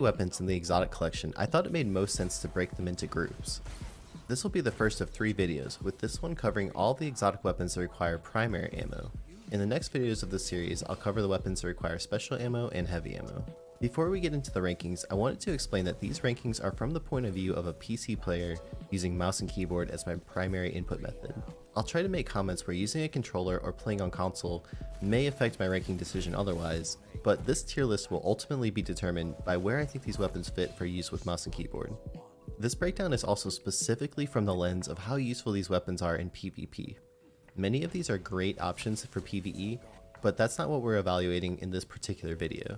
Weapons in the exotic collection, I thought it made most sense to break them into groups. This will be the first of 3 videos, with this one covering all the exotic weapons that require primary ammo. In the next videos of the series, I'll cover the weapons that require special ammo and heavy ammo. Before we get into the rankings, I wanted to explain that these rankings are from the point of view of a PC player using mouse and keyboard as my primary input method. I'll try to make comments where using a controller or playing on console may affect my ranking decision otherwise, but this tier list will ultimately be determined by where I think these weapons fit for use with mouse and keyboard. This breakdown is also specifically from the lens of how useful these weapons are in PvP. Many of these are great options for PvE, but that's not what we're evaluating in this particular video.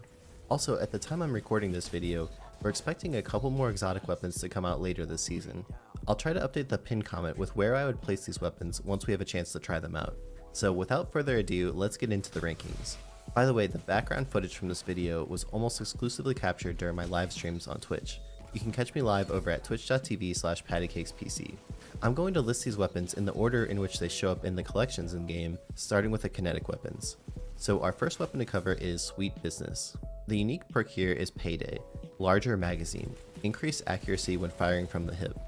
Also, at the time I'm recording this video, we're expecting a couple more exotic weapons to come out later this season. I'll try to update the pinned comment with where I would place these weapons once we have a chance to try them out. So without further ado, let's get into the rankings. By the way, the background footage from this video was almost exclusively captured during my live streams on Twitch. You can catch me live over at twitch.tv/pattycakespc. I'm going to list these weapons in the order in which they show up in the collections in-game, starting with the kinetic weapons. So our first weapon to cover is Sweet Business. The unique perk here is Payday, larger magazine, increased accuracy when firing from the hip.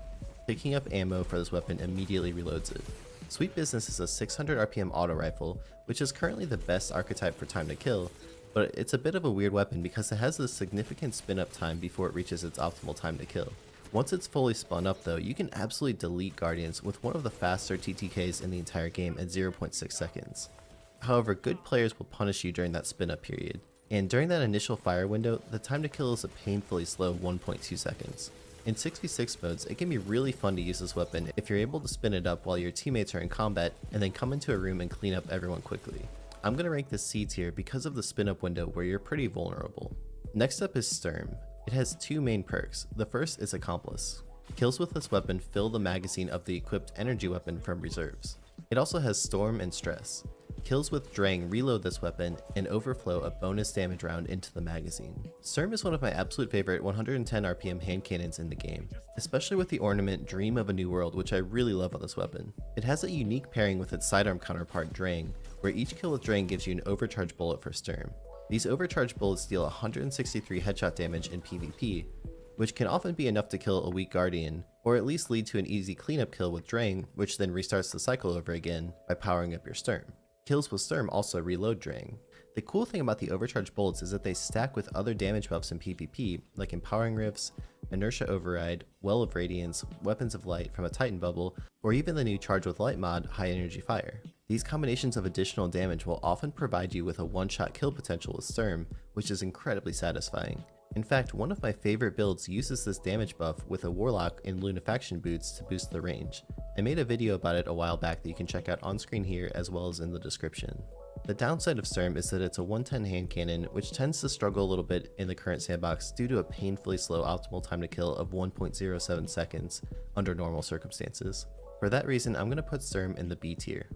Picking up ammo for this weapon immediately reloads it. Sweet Business is a 600 RPM auto rifle, which is currently the best archetype for time to kill, but it's a bit of a weird weapon because it has a significant spin up time before it reaches its optimal time to kill. Once it's fully spun up though, you can absolutely delete Guardians with one of the faster TTKs in the entire game at 0.6 seconds. However, good players will punish you during that spin up period, and during that initial fire window, the time to kill is a painfully slow 1.2 seconds. In 6v6 modes, it can be really fun to use this weapon if you're able to spin it up while your teammates are in combat and then come into a room and clean up everyone quickly. I'm going to rank this C tier because of the spin up window where you're pretty vulnerable. Next up is Sturm. It has 2 main perks. The first is Accomplice. Kills with this weapon fill the magazine of the equipped energy weapon from reserves. It also has Storm and Stress. Kills with Drang reload this weapon and overflow a bonus damage round into the magazine. Sturm is one of my absolute favorite 110 RPM hand cannons in the game, especially with the ornament Dream of a New World, which I really love on this weapon. It has a unique pairing with its sidearm counterpart Drang, where each kill with Drang gives you an overcharge bullet for Sturm. These overcharged bullets deal 163 headshot damage in PvP, which can often be enough to kill a weak Guardian, or at least lead to an easy cleanup kill with Drang, which then restarts the cycle over again by powering up your Sturm. Kills with Sturm also reload Drang. The cool thing about the overcharged bullets is that they stack with other damage buffs in PvP, like Empowering Rifts, Inertia Override, Well of Radiance, Weapons of Light from a Titan bubble, or even the new Charge with Light mod, High Energy Fire. These combinations of additional damage will often provide you with a one-shot kill potential with Sturm, which is incredibly satisfying. In fact, one of my favorite builds uses this damage buff with a Warlock in Lunafaction boots to boost the range. I made a video about it a while back that you can check out on screen here as well as in the description. The downside of Sturm is that it's a 110 hand cannon, which tends to struggle a little bit in the current sandbox due to a painfully slow optimal time to kill of 1.07 seconds under normal circumstances. For that reason, I'm going to put Sturm in the B tier.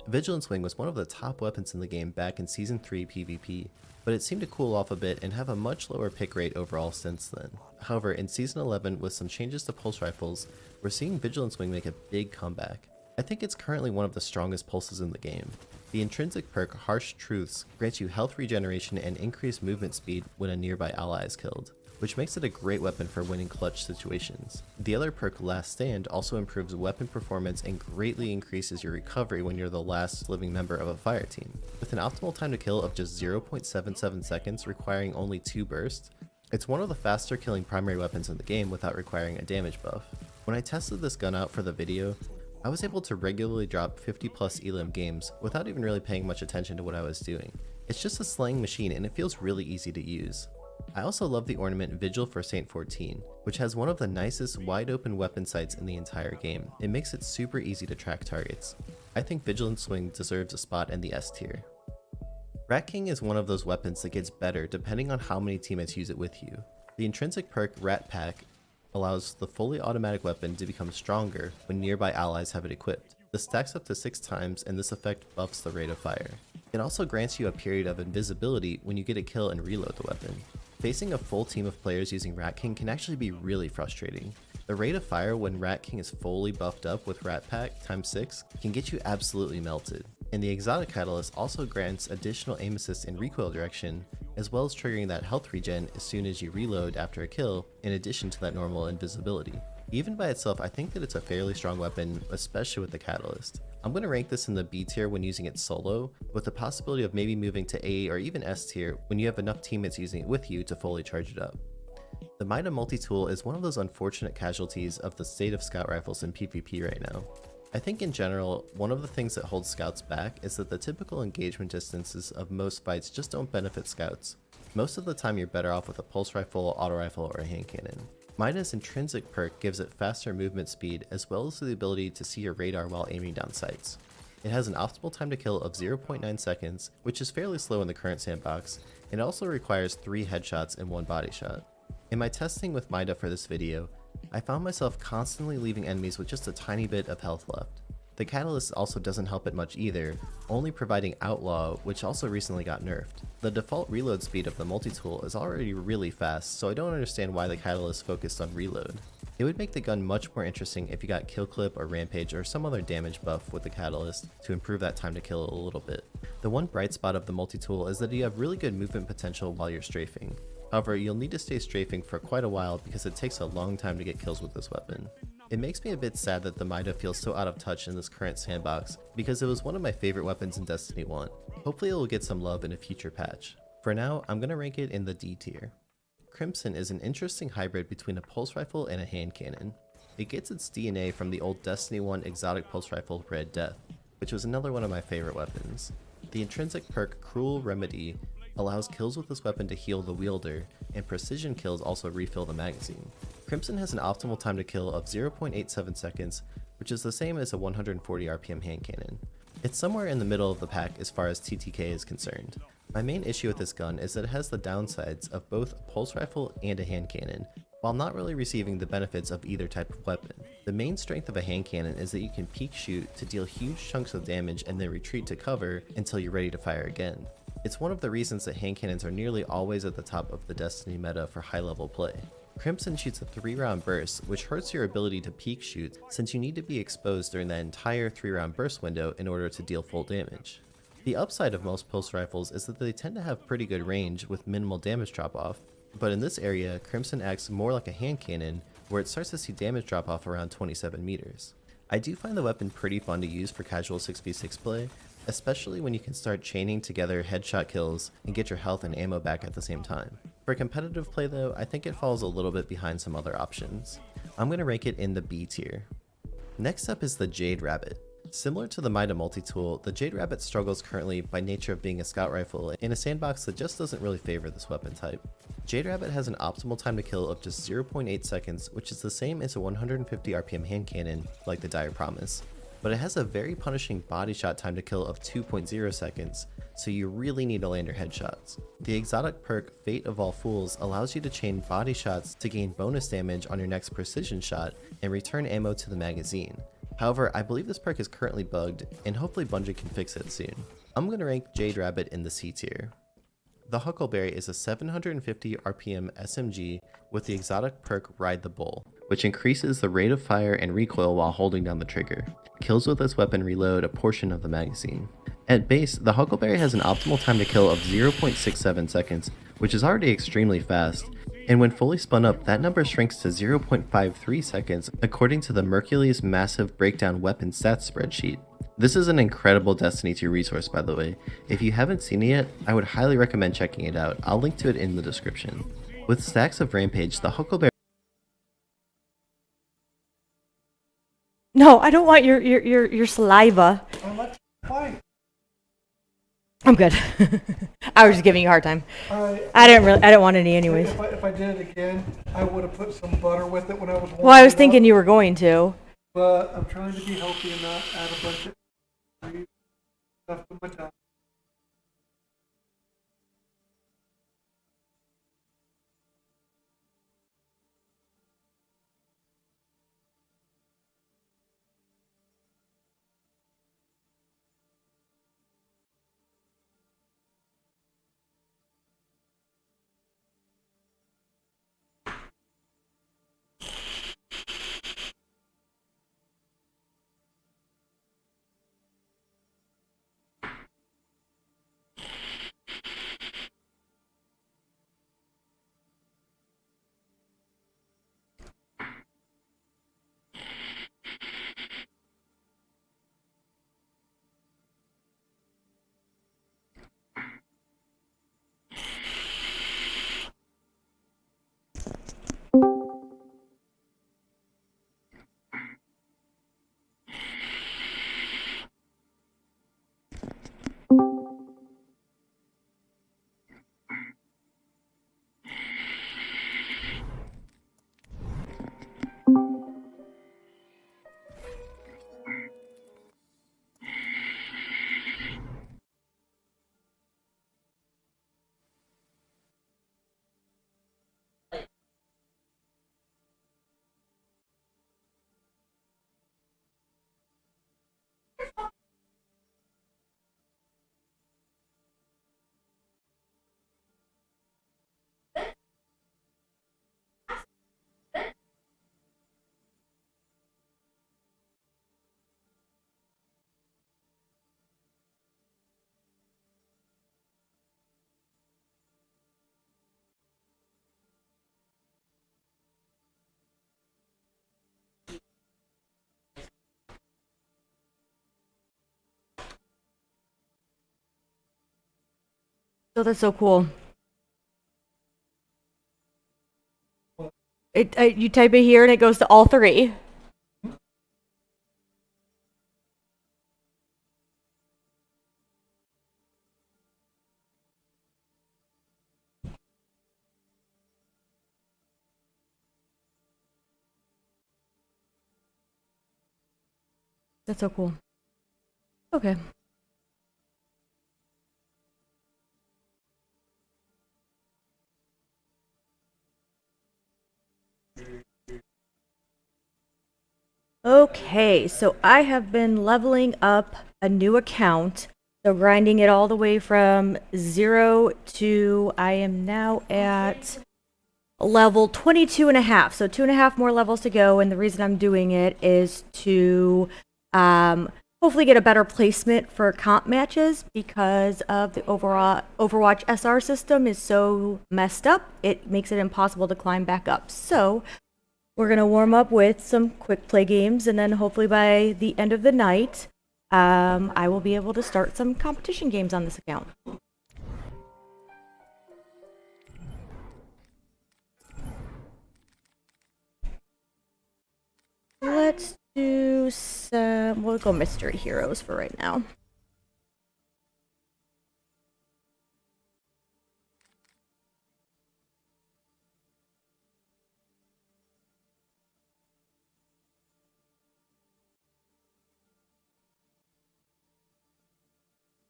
Vigilance Wing was one of the top weapons in the game back in Season 3 PvP, but it seemed to cool off a bit and have a much lower pick rate overall since then. However, in Season 11 with some changes to pulse rifles, we're seeing Vigilance Wing make a big comeback. I think it's currently one of the strongest pulses in the game. The intrinsic perk Harsh Truths grants you health regeneration and increased movement speed when a nearby ally is killed, which makes it a great weapon for winning clutch situations. The other perk Last Stand also improves weapon performance and greatly increases your recovery when you're the last living member of a fire team. With an optimal time to kill of just 0.77 seconds requiring only 2 bursts, it's one of the faster killing primary weapons in the game without requiring a damage buff. When I tested this gun out for the video, I was able to regularly drop 50 plus elim games without even really paying much attention to what I was doing. It's just a slaying machine and it feels really easy to use. I also love the ornament Vigil for Saint 14, which has one of the nicest wide open weapon sights in the entire game. It makes it super easy to track targets. I think Vigilance Wing deserves a spot in the S tier. Rat King is one of those weapons that gets better depending on how many teammates use it with you. The intrinsic perk Rat Pack allows the fully automatic weapon to become stronger when nearby allies have it equipped. This stacks up to 6 times and this effect buffs the rate of fire. It also grants you a period of invisibility when you get a kill and reload the weapon. Facing a full team of players using Rat King can actually be really frustrating. The rate of fire when Rat King is fully buffed up with Rat Pack times 6 can get you absolutely melted. And the exotic catalyst also grants additional aim assist in recoil direction as well as triggering that health regen as soon as you reload after a kill, in addition to that normal invisibility. Even by itself, I think that it's a fairly strong weapon, especially with the catalyst. I'm going to rank this in the B tier when using it solo, with the possibility of maybe moving to A or even S tier when you have enough teammates using it with you to fully charge it up. The Mida multi-tool is one of those unfortunate casualties of the state of scout rifles in PvP right now. I think in general, one of the things that holds scouts back is that the typical engagement distances of most fights just don't benefit scouts. Most of the time you're better off with a pulse rifle, auto rifle, or a hand cannon. Mida's intrinsic perk gives it faster movement speed as well as the ability to see your radar while aiming down sights. It has an optimal time to kill of 0.9 seconds, which is fairly slow in the current sandbox, and it also requires 3 headshots and 1 body shot. In my testing with Mida for this video, I found myself constantly leaving enemies with just a tiny bit of health left. The catalyst also doesn't help it much either, only providing Outlaw, which also recently got nerfed. The default reload speed of the multi-tool is already really fast, so I don't understand why the catalyst focused on reload. It would make the gun much more interesting if you got kill clip or rampage or some other damage buff with the catalyst to improve that time to kill a little bit. The one bright spot of the multi-tool is that you have really good movement potential while you're strafing. However, you'll need to stay strafing for quite a while because it takes a long time to get kills with this weapon. It makes me a bit sad that the Mida feels so out of touch in this current sandbox because it was one of my favorite weapons in Destiny 1. Hopefully it will get some love in a future patch. For now, I'm going to rank it in the D tier. Crimson is an interesting hybrid between a pulse rifle and a hand cannon. It gets its DNA from the old Destiny 1 exotic pulse rifle Red Death, which was another one of my favorite weapons. The intrinsic perk Cruel Remedy allows kills with this weapon to heal the wielder, and precision kills also refill the magazine. Crimson has an optimal time to kill of 0.87 seconds, which is the same as a 140 RPM hand cannon. It's somewhere in the middle of the pack as far as TTK is concerned. My main issue with this gun is that it has the downsides of both a pulse rifle and a hand cannon, while not really receiving the benefits of either type of weapon. The main strength of a hand cannon is that you can peek shoot to deal huge chunks of damage and then retreat to cover until you're ready to fire again. It's one of the reasons that hand cannons are nearly always at the top of the Destiny meta for high level play. Crimson shoots a 3-round burst, which hurts your ability to peek shoot since you need to be exposed during that entire 3-round burst window in order to deal full damage. The upside of most pulse rifles is that they tend to have pretty good range with minimal damage drop off, but in this area, Crimson acts more like a hand cannon where it starts to see damage drop off around 27 meters. I do find the weapon pretty fun to use for casual 6v6 play, especially when you can start chaining together headshot kills and get your health and ammo back at the same time. For competitive play though, I think it falls a little bit behind some other options. I'm going to rank it in the B tier. Next up is the Jade Rabbit. Similar to the Mida multi-tool, the Jade Rabbit struggles currently by nature of being a scout rifle in a sandbox that just doesn't really favor this weapon type. Jade Rabbit has an optimal time to kill of just 0.8 seconds, which is the same as a 150 RPM hand cannon like the Dire Promise. But it has a very punishing body shot time to kill of 2.0 seconds, so you really need to land your headshots. The exotic perk Fate of All Fools allows you to chain body shots to gain bonus damage on your next precision shot and return ammo to the magazine. However, I believe this perk is currently bugged, and hopefully Bungie can fix it soon. I'm going to rank Jade Rabbit in the C tier. The Huckleberry is a 750 RPM SMG with the exotic perk Ride the Bull, which increases the rate of fire and recoil while holding down the trigger. Kills with this weapon reload a portion of the magazine. At base, the Huckleberry has an optimal time to kill of 0.67 seconds, which is already extremely fast, and when fully spun up, that number shrinks to 0.53 seconds according to the Mercury's Massive Breakdown Weapon Stats spreadsheet. This is an incredible Destiny 2 resource, by the way. If you haven't seen it yet, I would highly recommend checking it out. I'll link to it in the description. With stacks of Rampage, the Huckleberry... No, I don't want your saliva. I'm good. I was just giving you a hard time. I didn't want any anyways. If I did it again, I would have put some butter with it when I was warming Well, I was thinking you were going to. But I'm trying to be healthy and not add a bunch of stuff to my tongue. Oh, that's so cool. You type it here and it goes to all three. That's so cool. Okay. Okay, so I have been leveling up a new account. So grinding it all the way from 0 to I am now at level 22 and a half. So 2.5 more levels to go. And the reason I'm doing it is to hopefully get a better placement for comp matches because of the overall Overwatch SR system is so messed up. It makes it impossible to climb back up. So we're going to warm up with some quick play games, and then hopefully by the end of the night, I will be able to start some competition games on this account. Let's do some, we'll go Mystery Heroes for right now.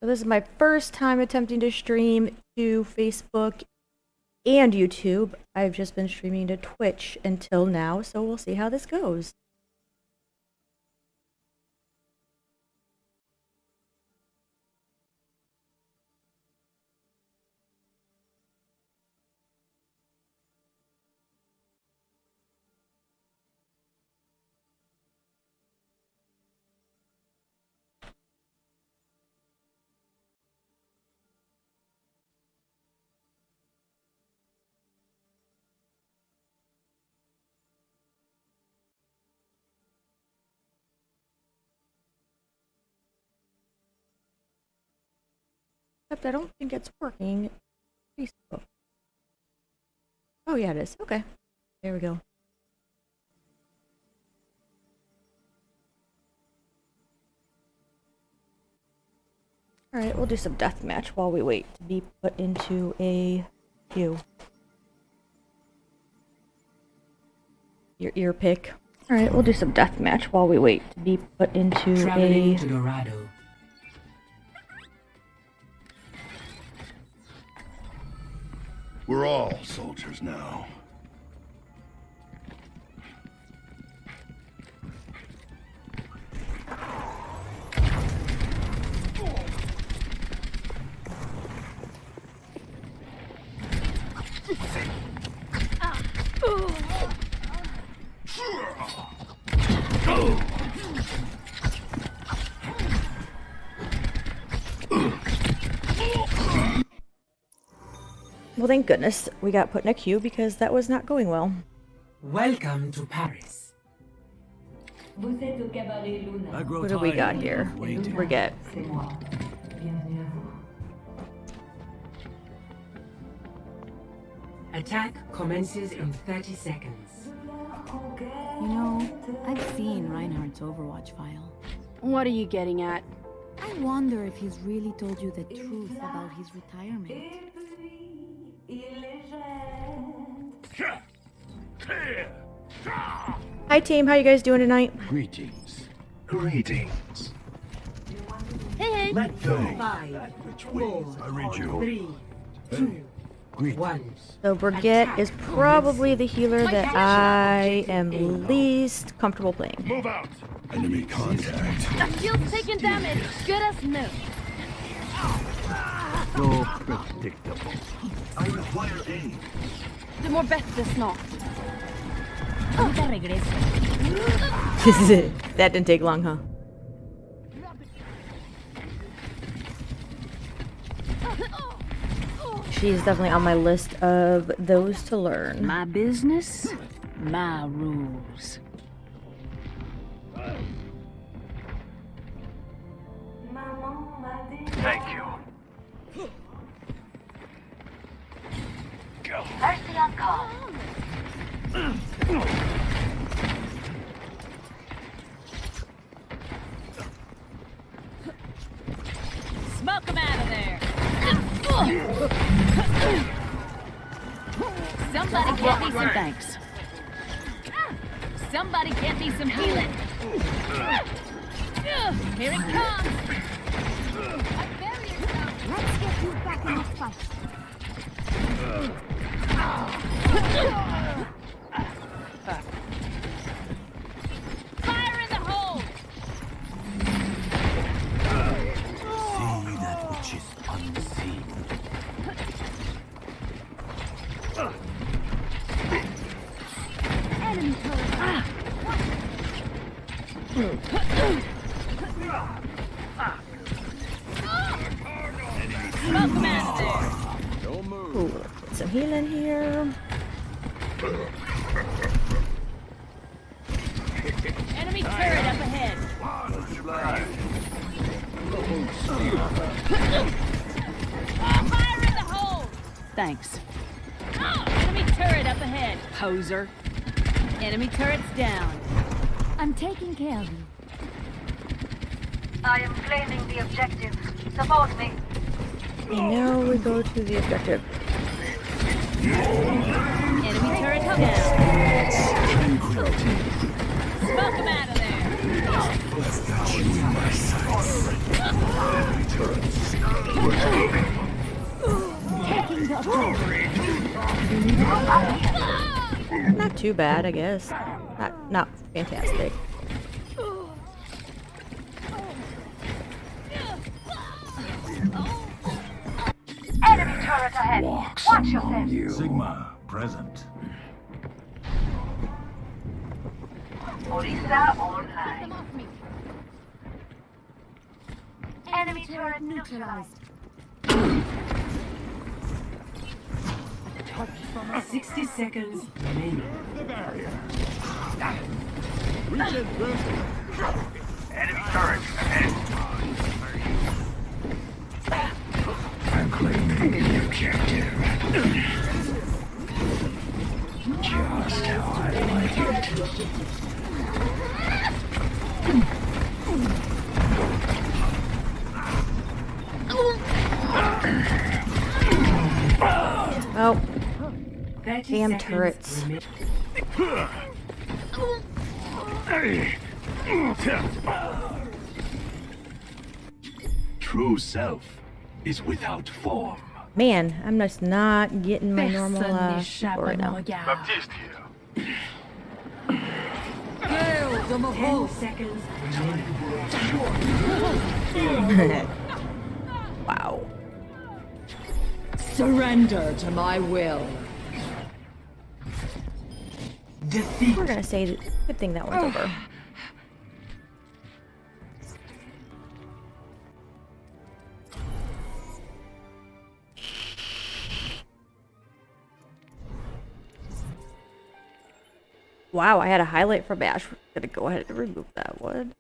So this is my first time attempting to stream to Facebook and YouTube. I've just been streaming to Twitch until now, so we'll see how this goes. Except I don't think it's working. Facebook. Oh yeah, it is. Okay. There we go. Alright, we'll do some deathmatch while we wait to be put into a queue. Your ear pick. Alright, we'll do some deathmatch while we wait to be put into Traveling to Dorado. We're all soldiers now. Well, thank goodness we got put in a queue because that was not going well. Welcome to Paris. What do we got here? Forget. Attack commences in 30 seconds. You know, I've seen Reinhardt's Overwatch file. What are you getting at? I wonder if he's really told you the truth about his retirement. Hi team, how you guys doing tonight? Greetings. Greetings. Hey, Let go. 5, That which waits. I read you. 3, 2, 1. So Brigitte is probably the healer that I am least comfortable playing. Move out. Enemy contact. the shield's taking damage. Good as new. So predictable. I require aid. Du mår bättre snart. That didn't take long, huh? She's definitely on my list of those to learn. My business, my rules. Thank you. Mercy on call. Smoke him out of there. Somebody get me some thanks. Somebody get me some healing. Here it comes. Let's get you back in the fight. Fire in the hole. See that which is unseen. Enemy turret. Smoke him out of there. Ooh, get some healing here. Enemy turret up ahead. Fire in the hole. Thanks. Enemy turret up ahead. Poser. Enemy turret's down. I'm taking care of you. I am claiming the objective. Support me. And now we go to the objective. Enemy turret down. Smoke him out of there. Taking the objective. Not too bad, I guess. Not fantastic. Enemy turret ahead. Watch yourself. Sigma, present. Orisa online. Enemy turret neutralized. 60 seconds remaining. Enemy turret ahead. I'm claiming the objective. Just how I like it. Oh, 30 damn seconds turrets. True self is without form. Man, I'm just not getting my normal score right now. Baptiste here. 10 seconds remaining. Wow. Surrender to my will. Defeat. We're gonna say that, good thing that one's over. Wow, I had a highlight for Bash. We're gonna go ahead and remove that one.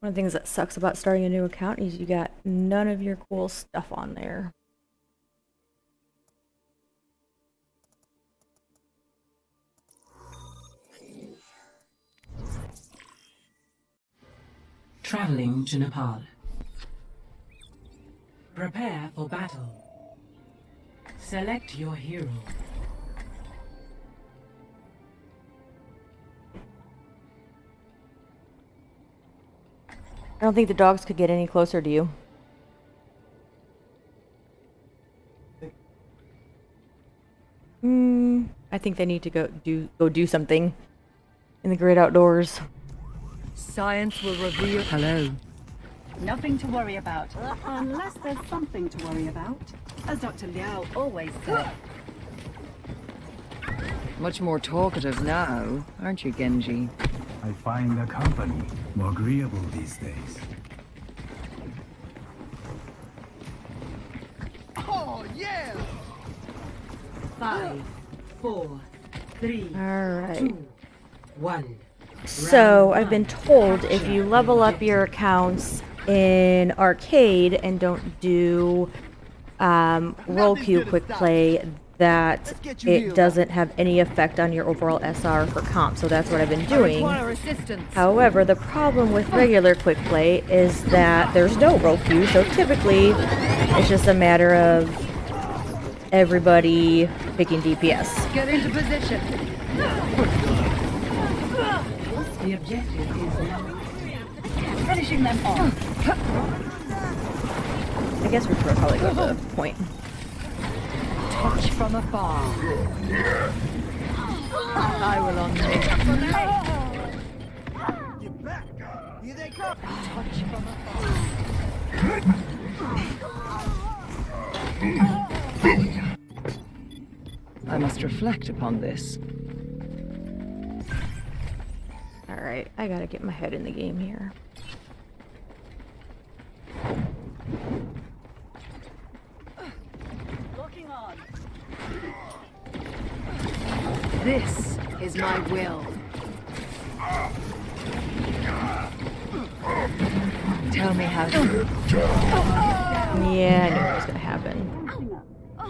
One of the things that sucks about starting a new account is you got none of your cool stuff on there. Traveling to Nepal. Prepare for battle. Select your hero. I don't think the dogs could get any closer to you. I think they need to go do something in the great outdoors. Science will reveal. Hello. Nothing to worry about. Unless there's something to worry about. As Dr. Liao always said. Much more talkative now, aren't you, Genji? I find the company more agreeable these days. Oh, yeah! 5, 4, 3, All right. 2, 1. So I've been told if you level up your accounts in arcade and don't do roll queue quick play, that it doesn't have any effect on your overall SR for comp. So that's what I've been doing. However, the problem with regular quick play is that there's no roll queue. So typically, it's just a matter of everybody picking DPS. Get into position. The objective is now. Finishing them off. I guess we should probably go to the point. Touch from afar. I will unleash. Touch from afar. I must reflect upon this. Alright, I gotta get my head in the game here. Locking on. This is my will. Tell me how to. Yeah, I knew it was gonna happen.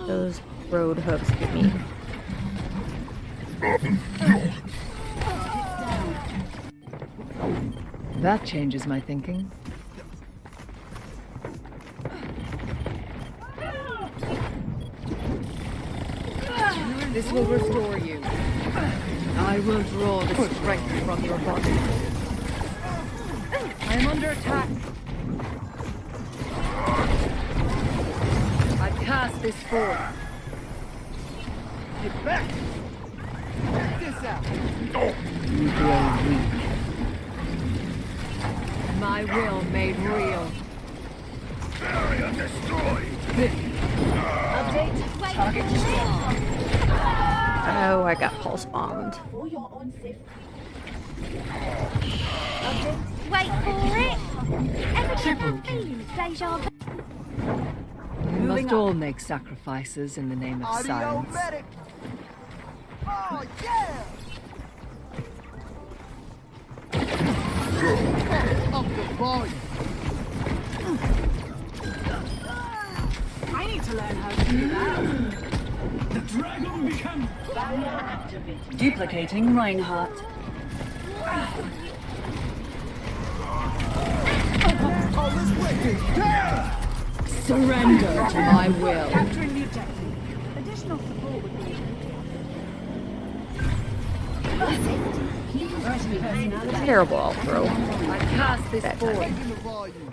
Those road hooks get me. That changes my thinking. This will restore you. I will draw the strength from your body. I am under attack. I cast this forth. Get back! Check this out. You grow weak. My will made real. Barrier destroyed. Update. Target destroyed. Oh, I got pulse bombed. For your own safety. Wait for it. Ever get that feeling of deja vu? We must all make sacrifices in the name of science. Oh, yeah! Up the volume. I need to learn how to do that. The dragon becomes. Duplicating Reinhardt. Surrender to my will. Capturing the objective. Additional support would be Terrible alt throw. I cast this Bad forth. timing. The volume.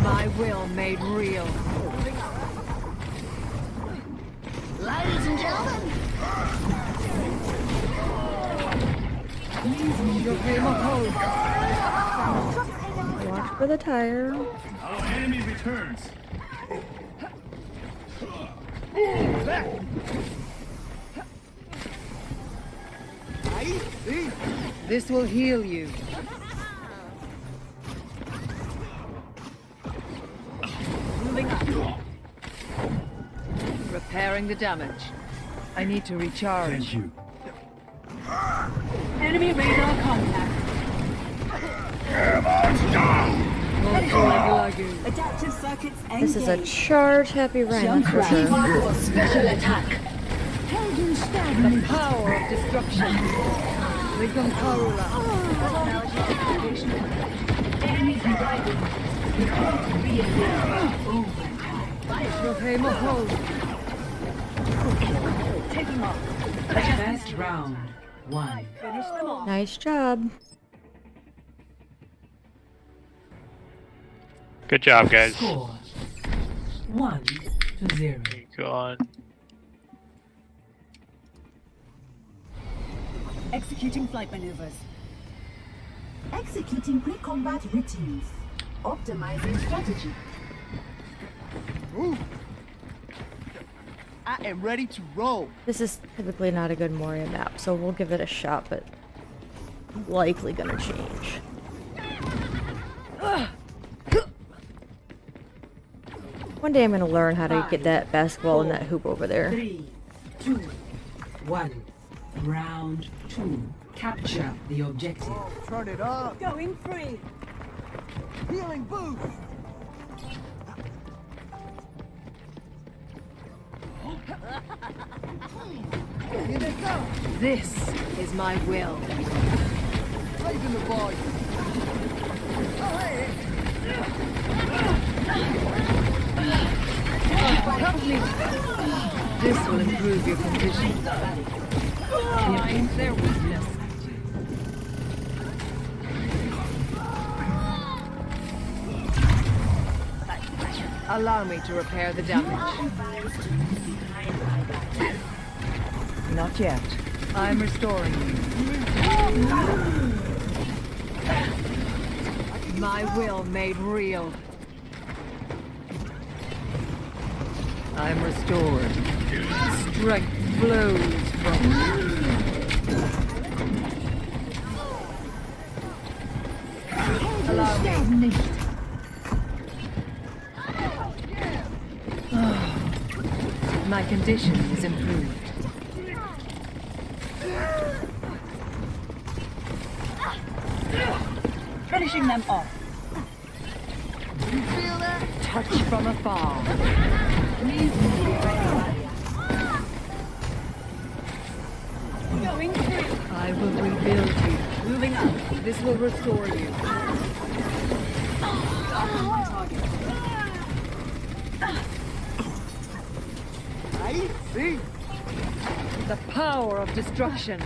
My will made real. Ladies and gentlemen. Watch for the tire. Our enemy returns. This will heal you. moving up. Repairing the damage. I need to recharge. Thank you. Enemy radar contact. Adaptive circuits engaged. This is a charge happy run, that's for sure. For special attack. The power of destruction. Rigonkarula. Enemy driving. Taking off. Best round. 1. Finish them off. Nice job. Good job, guys. Score 1-0. Go on. Executing flight maneuvers. Executing pre-combat routines. Optimizing strategy. I am ready to roll. This is typically not a good Moria map, so we'll give it a shot, but likely gonna change. One day I'm gonna learn how to get that basketball and that hoop over there. 3, 2, 1. Round 2. Capture the objective. Turn it up. Going free. Healing boost. Here they come. This is my will. Raising the volume. Oh, hey. Help me. This will improve your condition. Find their weakness. Allow me to repair the damage. Not yet. I'm restoring you. My will made real. I'm restored. Strength flows from me. Allow me. My condition is improved. Finishing them off. You feel that? Touch from afar. Going through. I will rebuild you. Moving up. This will restore you. My target. I see. The power of destruction.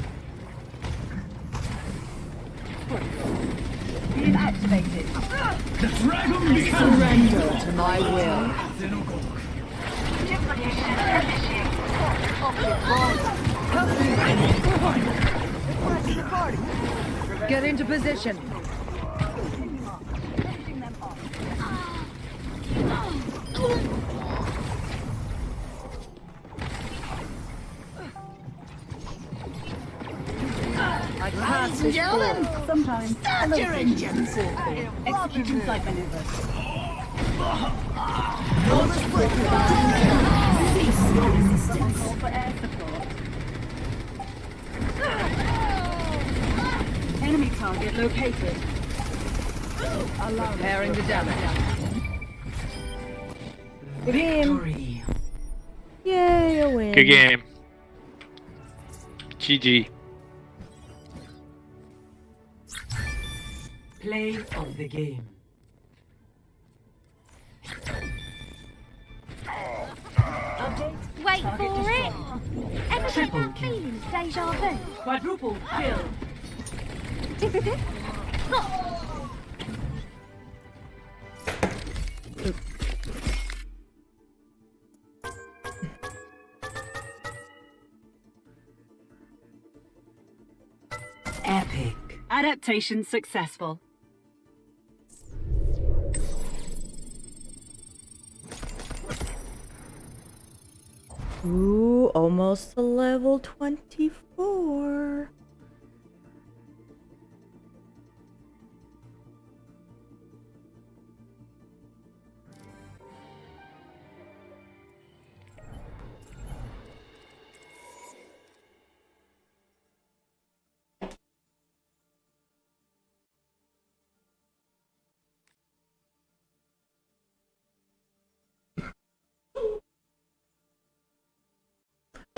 Being activated. Surrender to my will. Get into position. Finishing them off. I pass this forward. Sometimes. Start your engines. Executing flight maneuvers. Call for air support. Enemy target located. Repairing the damage. Good game. Victory. Yay, a win. Good game. GG. Play of the game. Wait for it. Ever get Triple that kill. feeling, deja vu? Quadruple kill. Epic. Adaptation successful. Ooh, almost to level 24.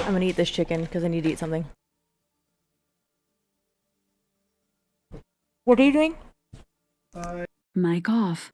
I'm gonna eat this chicken because I need to eat something. What are you doing? Mic off.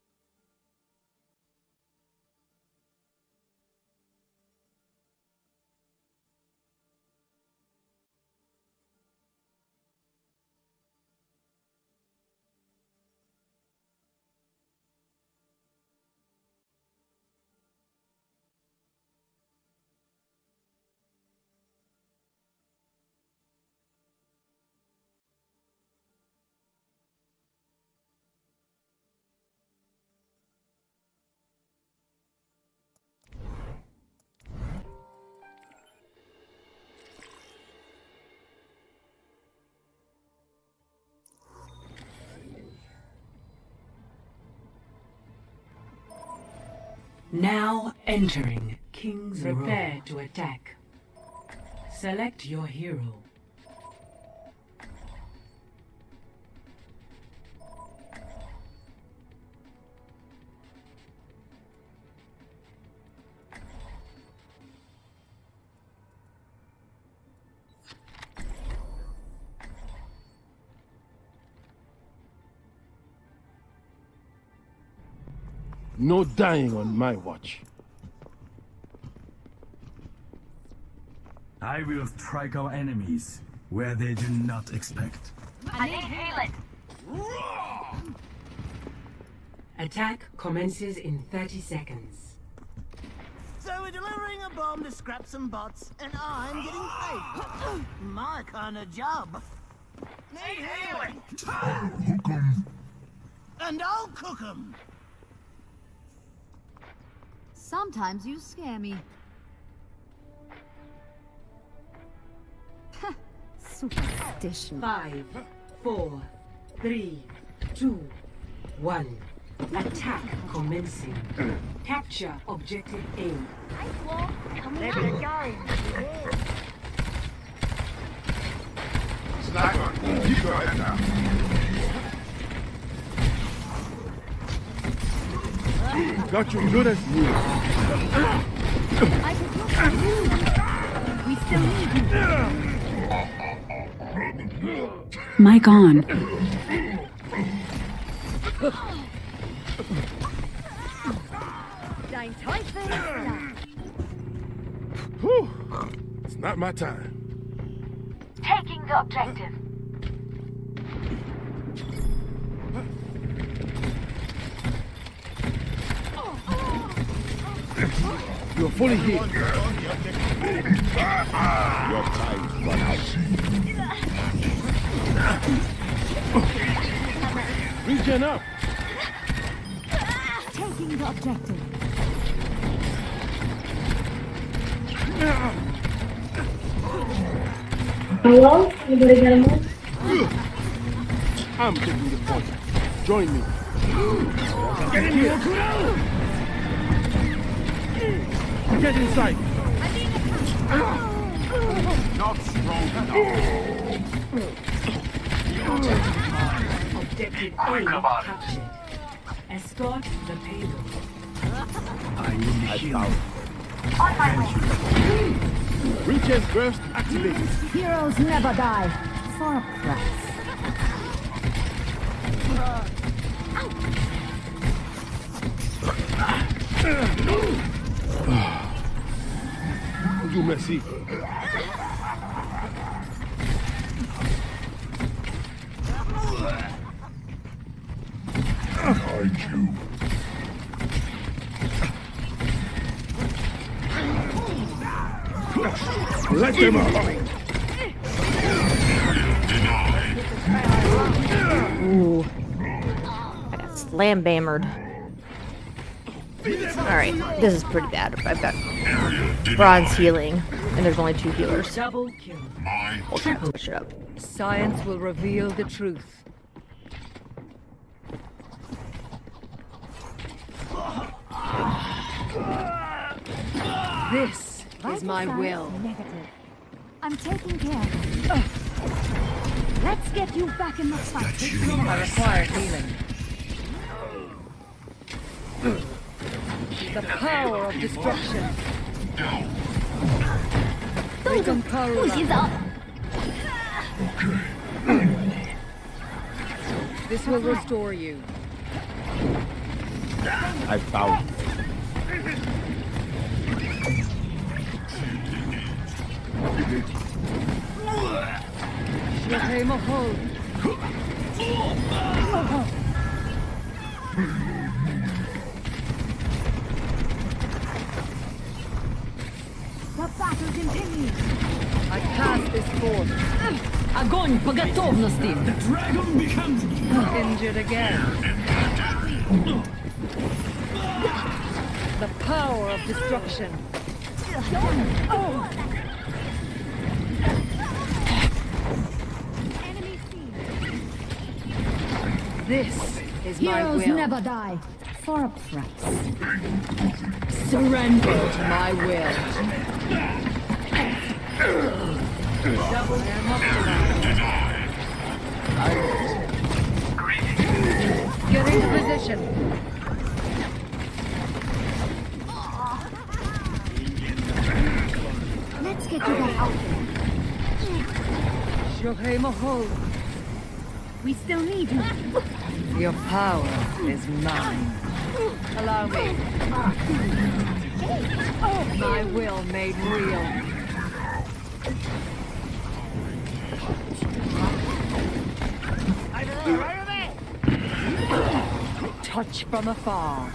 Now entering King's Row. Prepare to attack. Select your hero. No dying on my watch. I will strike our enemies where they do not expect. I need healing. Attack commences in 30 seconds. So we're delivering a bomb to scrap some bots, and I'm getting paid. My kind of job. Need healing. Hook 'em. And I'll cook 'em. Sometimes you scare me. Superstition. 5, 4, 3, 2, 1. Attack commencing. Capture objective A. Sniper, keep your head down. Got you good as new. We still need you. Mic on. Whew. It's not my time. Taking the objective. You're fully healed. Your time's run out. Regen up. Taking the objective. Hello? Anybody got a move? I'm taking the point. Join me. Get in here. Get inside. Not strong enough. Objective A captured. Escort the payload. I need the shield. Regen burst activated. Heroes never die. For a price. You messy. Behind you. Let them out. Ooh. I got slam-bammered. Alright, this is pretty bad. I've got bronze healing, and there's only 2 healers. Double kill. We'll try to push it up. Science will reveal the truth. This is my will. Negative. I'm taking care of it. Let's get you back in the fight. I require healing. The power of destruction. She's up. This will restore you. I found. Mahol. The battle continues. I cast this forth. Огонь по готовности. Injured again. The power of destruction. This is my will. Heroes never die. for a price. Surrender to my will. Double Get into position. Let's get you back out Shohei Mahol. We still need you. Your power is mine. Allow me. My will made real. Touch from afar.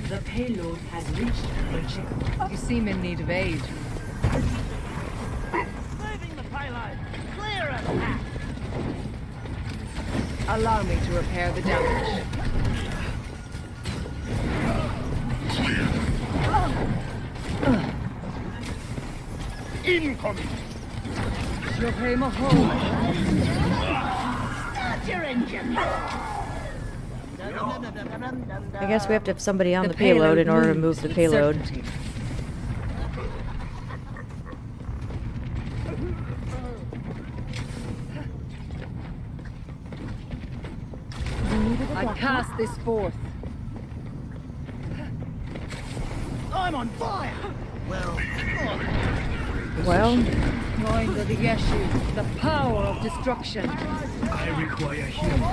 The payload has reached the chip. You seem in need of aid. Moving the payload. Clear attack. Allow me to repair the damage. Incoming! Shohei Mahol. Start your engine. I guess we have to have somebody on the payload in order to move the payload. I cast this forth. I'm on fire. Well, Join the Yeshu, the power of destruction. I require healing.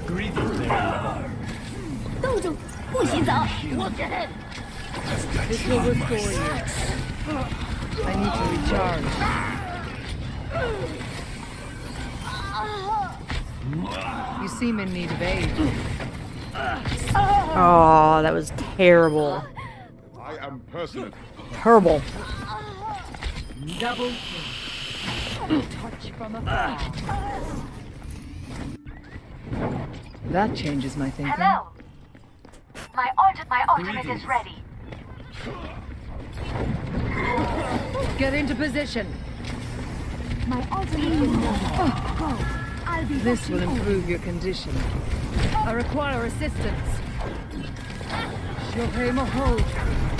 Greetings there. 冻住，不许走。 Watch ahead. This will restore you. I need to recharge. You seem in need of aid. oh, that was terrible. I am personal. Terrible. Double kill. Touch from afar. That changes my thinking. Hello. My ultimate is ready. Get into position. My ultimate is ready. Go. I'll be This will improve your condition. I require assistance. Shohei Mahol.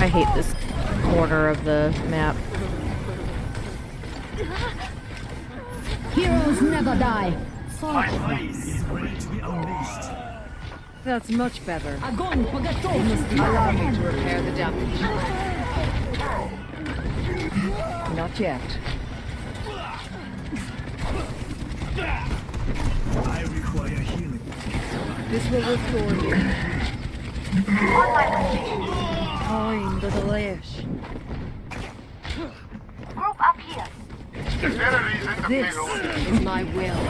I hate this corner of the map. Heroes never die. My blade is ready to be unleashed. That's much better. Огонь по готовности. Allow me to repair the damage. Not yet. I require healing. This will restore you. Kind of the lash. Group up here. This is my will.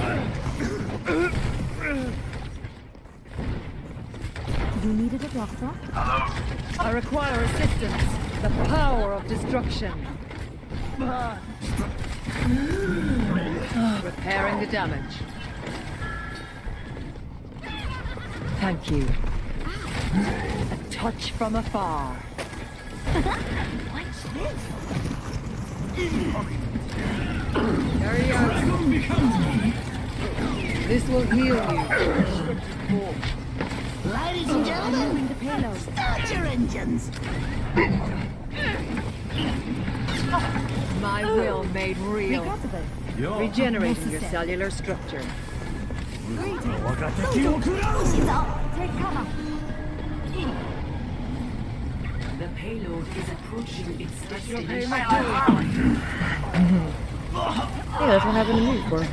You needed a doctor? I require assistance. The power of destruction. Repairing the damage. Thank you. A touch from afar. What's this? Carry out. This will heal you. Ladies and gentlemen, start your engines. My will made real. Regenerating your cellular structure. Take cover. The payload is approaching its destination. Yeah, that's what happened to me before.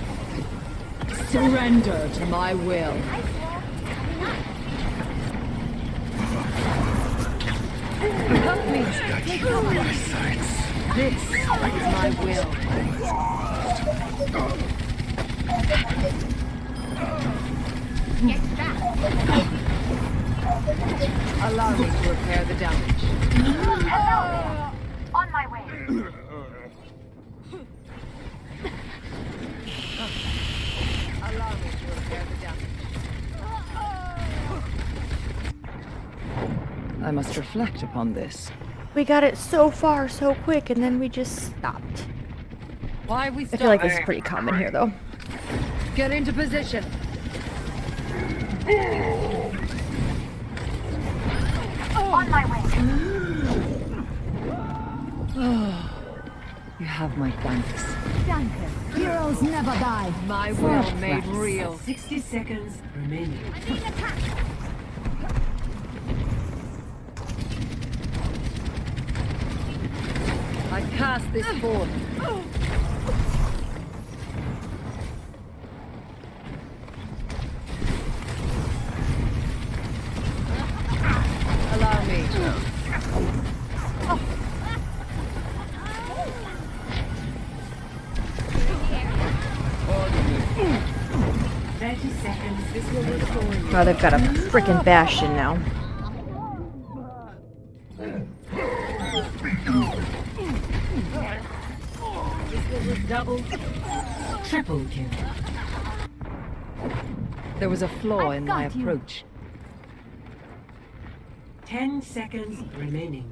Surrender to my will. Help me. Take cover. This is my will. Get back. Allow me to repair the damage. Hello there. On my way. Allow me to repair the damage. I must reflect upon this. We got it so far so quick and then we just stopped. Why we I feel like this is pretty common here though. Get into position. On my way. You have my thanks. Danke. Heroes never die. My will made real. 60 seconds remaining. I cast this forth. Allow me. 30 seconds. This will restore you. Oh, they've got a freaking bastion now. This was double. Triple kill. There was a flaw in my approach. 10 seconds remaining.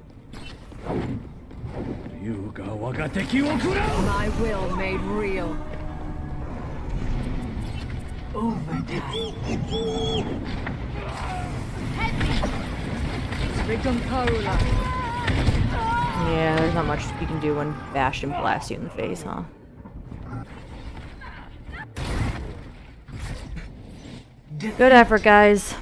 My will made real. Overtime. Rigoncola. Yeah, there's not much you can do when Bastion blasts you in the face, huh? Good effort, guys.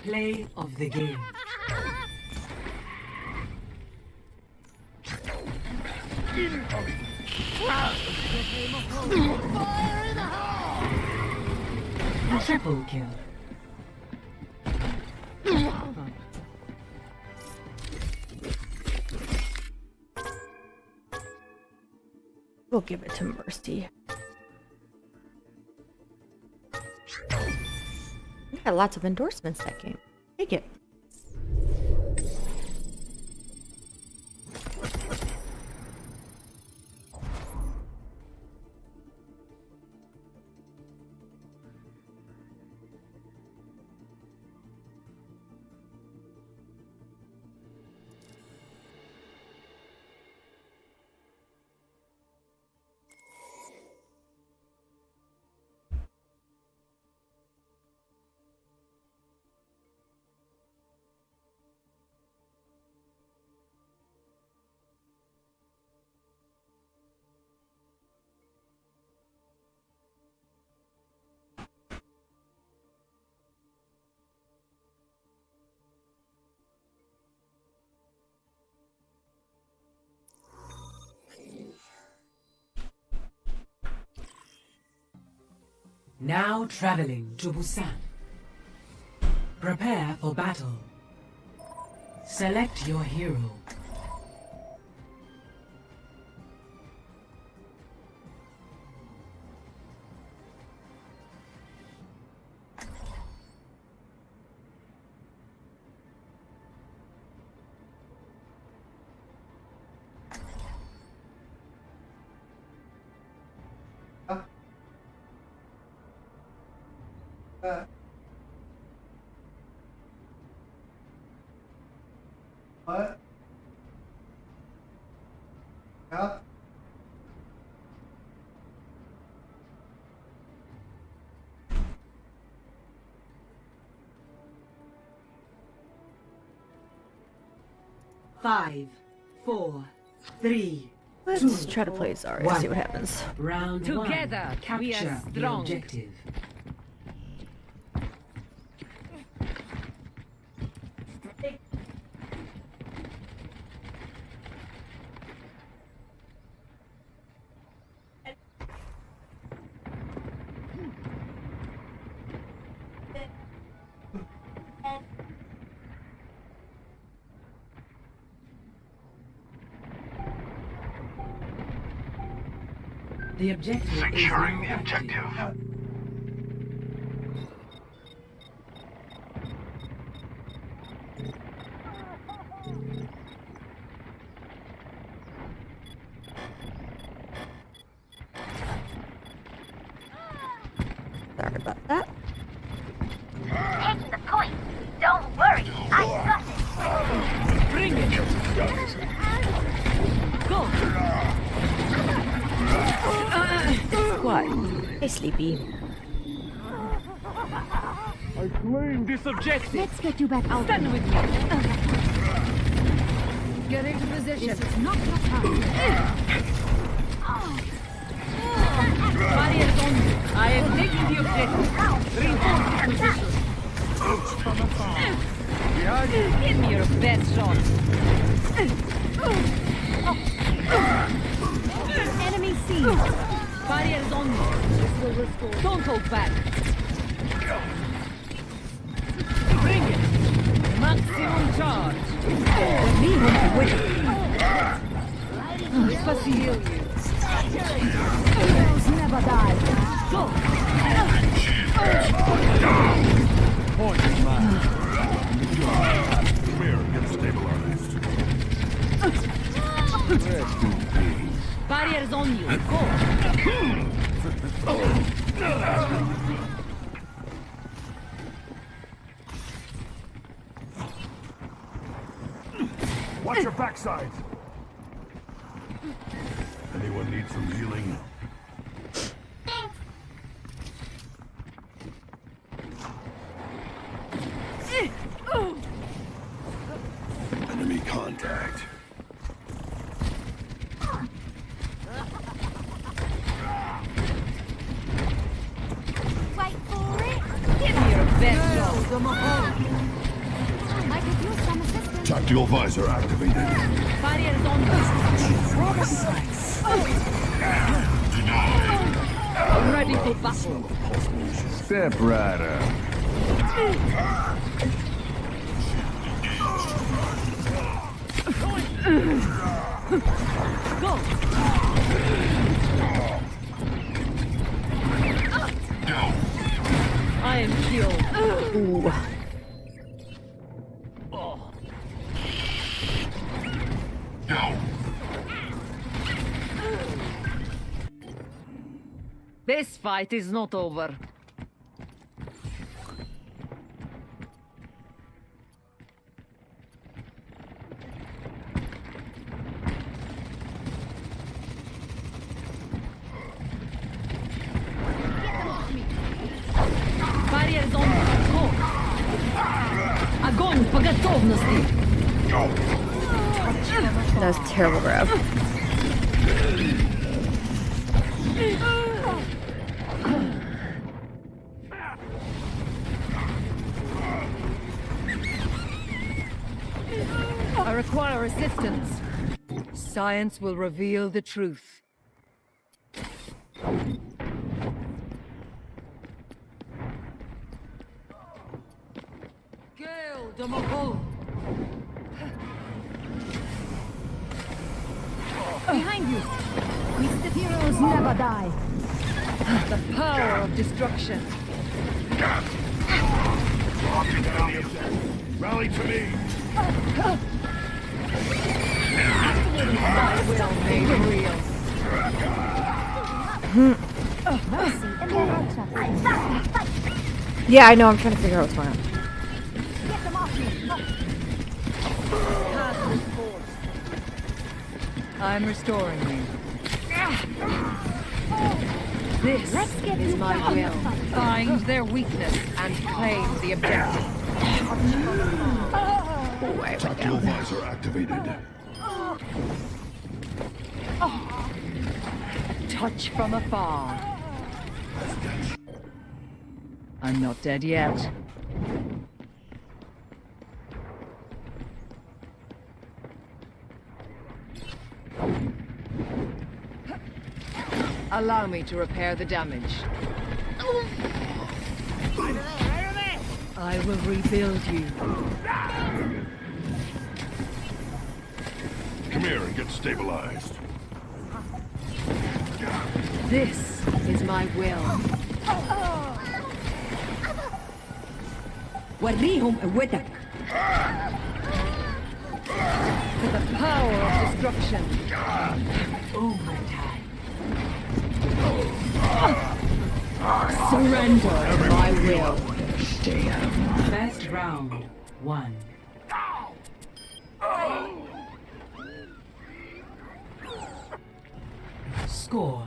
Play of the game. Triple kill. We'll give it to Mercy. We got lots of endorsements that game. Take it. Now traveling to Busan. Prepare for battle. Select your hero. What? Yeah? Five, 4, 3, Let's try to play Zarya, see what happens. Round Together, one. Capture we are the strong. objective. The objective Securing is the now objective. active. Sorry about that. Taking the point. Don't worry. I got it. Bring it. survived. Hey, Sleepy. I claim this objective. Let's get you back out. Stand with me. Get into position. This is not your time. Barriers on you. I am taking the objective. Reinforce the position. From afar. Give me your best shot. Enemy seen. Barriers on you. This will restore. Don't hold back. Bring it. Maximum charge. Leave him with This must heal you. Heroes never die. Go. Point is mine. Mirror, get stabilized. Rest in peace. Barriers on you. Go. Watch your backside. Anyone need some healing? Enemy contact. Wait for it. Give me your best shot. I could use some assistance. Tactical visor activated. Barriers on you. Ready for battle. Step right up. Go. I am killed. Ooh. This fight is not over. Barriers on go. Огонь по готовности. That was a terrible grab. I require assistance. Science will reveal the truth. Gale de Mogul. Behind you. Mr. Heroes never die. The power of destruction. Rally to me. My will made real. Mercy and nature. Yeah, I know. I'm trying to figure out what's going on. Get them off me. I'm restoring you. This is my will. Find their weakness and claim the objective. Oh, I went Tactical down. visor activated. Touch from afar. I'm not dead yet. Allow me to repair the damage. I will rebuild you. Come here and get stabilized. This is my will. وريهم قوتك. For the power of destruction. Overtime. Surrender my will. Best round 1. Score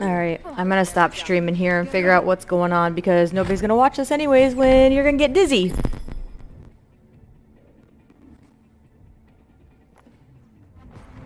Alright, I'm gonna stop streaming here and figure out what's going on because nobody's gonna watch this anyways when you're gonna get dizzy.